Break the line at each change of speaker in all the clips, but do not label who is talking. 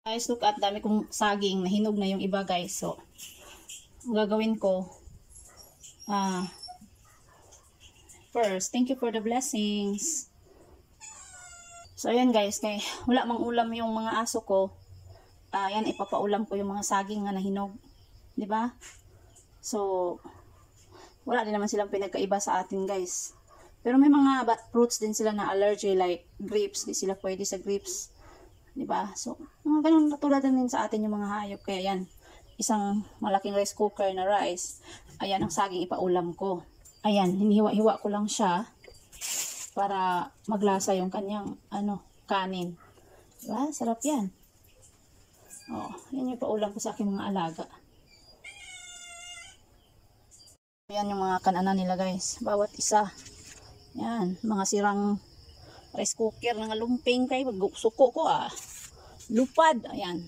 Guys, look at dami kong saging. Nahinog na yung iba guys. So, ang gagawin ko, first, thank you for the blessings. So, ayan guys, kay wala mang ulam yung mga aso ko. Ayan, ipapaulam ko yung mga saging na nahinog. Diba? So, wala din naman silang pinagkaiba sa atin guys. Pero may mga fruits din sila na allergy like grapes. Di sila pwede sa grapes. Diba? So, mga ganun katulad din sa atin yung mga hayop. Kaya yan, isang malaking rice cooker na rice. Ayan, ang saging ipaulam ko. Ayan, hinihiwa-hiwa ko lang siya para maglasa yung kanyang kanin. Diba? Sarap yan. Oh, yan yung paulam ko sa aking mga alaga. Ayan yung mga kanana nila guys. Bawat isa. Yan, mga sirang rice cooker ng lumping kay suko ko lupad. Ayan.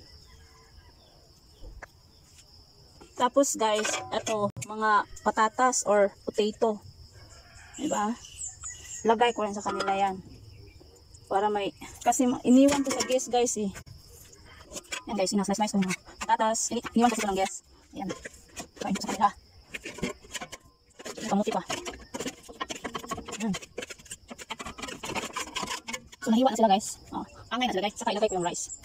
Tapos guys, ito mga patatas or potato. Diba? Lagay ko rin sa kanila yan. Para may, kasi iniwan ko sa gas guys eh. Yan guys, sinaslice ko mga patatas. Iniwan ko sa ng gas. Ayan. Kain ko sa kanila. Kamuti pa. Ayan. So, nahiwa na sila guys. Angay na sila guys. Saka ilagay ko yung rice.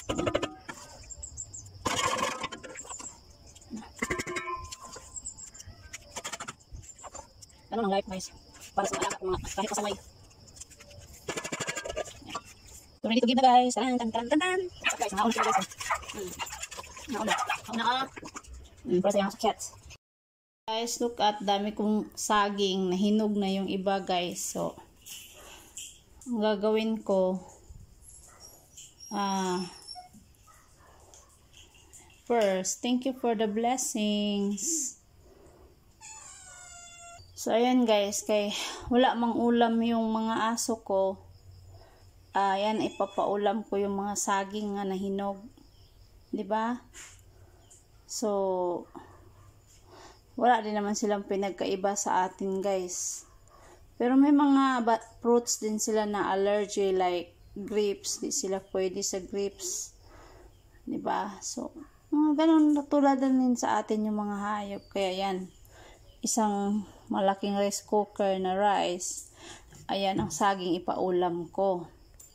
Ganun ang life guys. Para sa alaga mga kahit pasaway. So, ready to give na guys. Tan. So guys, nauna sila guys. Nauna. Para sa yung cats. Guys, look at dami kong saging. Nahinog na yung iba guys. So, ang gagawin ko, first, thank you for the blessings. So, ayan guys, kay wala mang ulam yung mga aso ko. Ayan, ipapaulam ko yung mga saging na nahinog. Diba? So, wala din naman silang pinagkaiba sa atin guys. Pero may mga fruits din sila na allergy like grapes. Di sila pwede sa grapes. Diba? So, ganun tulad din sa atin yung mga hayop. Kaya yan, isang malaking rice cooker na rice. Ayan, ang saging ipaulam ko.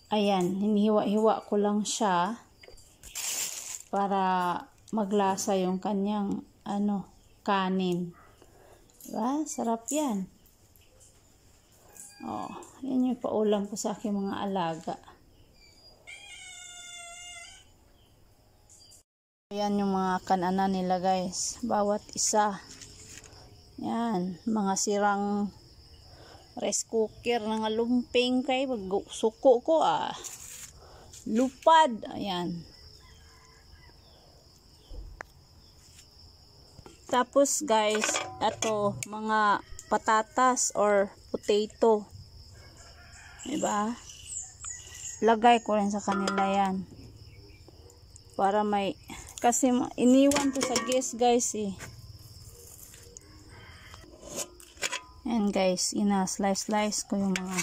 Ayan, hinihiwa-hiwa ko lang siya para maglasa yung kanyang kanin. Diba? Sarap yan. Oh, yan yung paulam ko sa aking mga alaga. Ayan yung mga kanana nila guys. Bawat isa. Yan, mga sirang rice cooker ng lumping kay suko ko lupad. Ayan. Tapos guys, ito mga patatas or potato. Diba? Lagay ko rin sa kanila yan. Para may, kasi iniwan ko sa gas guys eh. Yan guys, slice ko yung mga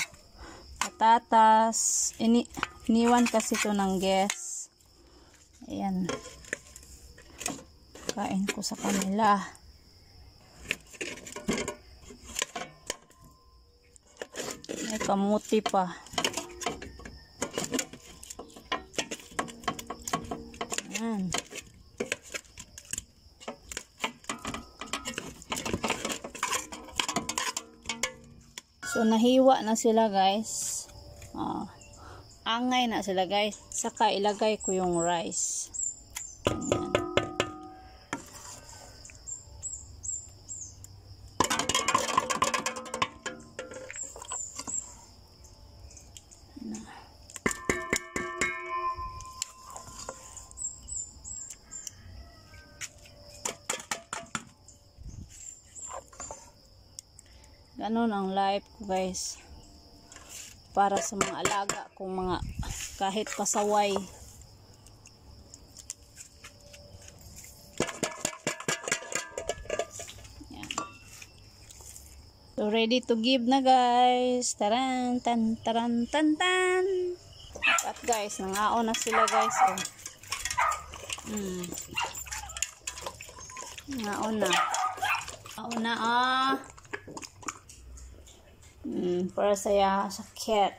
patatas. Iniwan kasi ito ng gas. Ayan. Kain ko sa kanila. May kamuti pa. Ayan. So, nahiwa na sila guys. Angay na sila guys. Saka ilagay ko yung rice. Ayan. Ganun ang life ko guys. Para sa mga alaga kung mga kahit pasaway. Yan. So ready to give na guys. Taran tan taran tan tan. At guys, nangaon na sila guys. Nauna. Nauna para saya sakit.